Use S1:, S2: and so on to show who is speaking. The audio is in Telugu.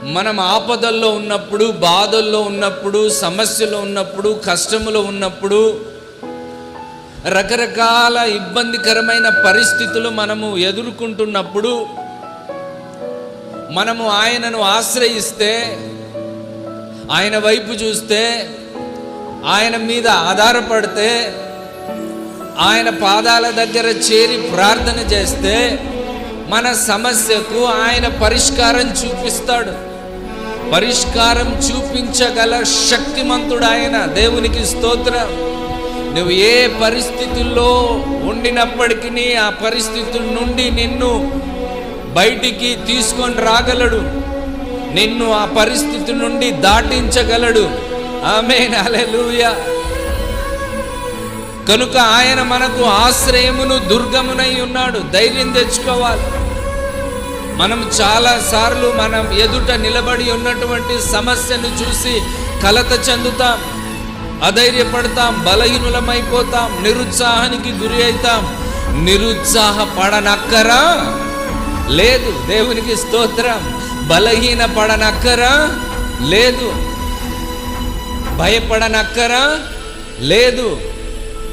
S1: మనం ఆపదల్లో ఉన్నప్పుడు, బాధల్లో ఉన్నప్పుడు, సమస్యలో ఉన్నప్పుడు, కష్టములో ఉన్నప్పుడు, రకరకాల ఇబ్బందికరమైన పరిస్థితులు మనము ఎదుర్కొంటున్నప్పుడు మనము ఆయనను ఆశ్రయిస్తే, ఆయన వైపు చూస్తే, ఆయన మీద ఆధారపడితే, ఆయన పాదాల దగ్గర చేరి ప్రార్థన చేస్తే మన సమస్యకు ఆయన పరిష్కారం చూపిస్తాడు. పరిష్కారం చూపించగల శక్తిమంతుడు ఆయన. దేవునికి స్తోత్రం. నువ్వు ఏ పరిస్థితుల్లో ఉండినప్పటికీ ఆ పరిస్థితుల నుండి నిన్ను బయటికి తీసుకొని రాగలడు. నిన్ను ఆ పరిస్థితి నుండి దాటించగలడు. ఆమేన్, హల్లెలూయా. కనుక ఆయన మనకు ఆశ్రయమును, దుర్గమునై ఉన్నాడు. ధైర్యం తెచ్చుకోవాలి. మనం చాలాసార్లు మనం ఎదుట నిలబడి ఉన్నటువంటి సమస్యను చూసి కలత చెందుతాం, అధైర్యపడతాం, బలహీనులమైపోతాం, నిరుత్సాహానికి గురి అవుతాం. నిరుత్సాహపడనక్కరా లేదు. దేవునికి స్తోత్రం. బలహీన పడనక్కరా లేదు. భయపడనక్కరా లేదు.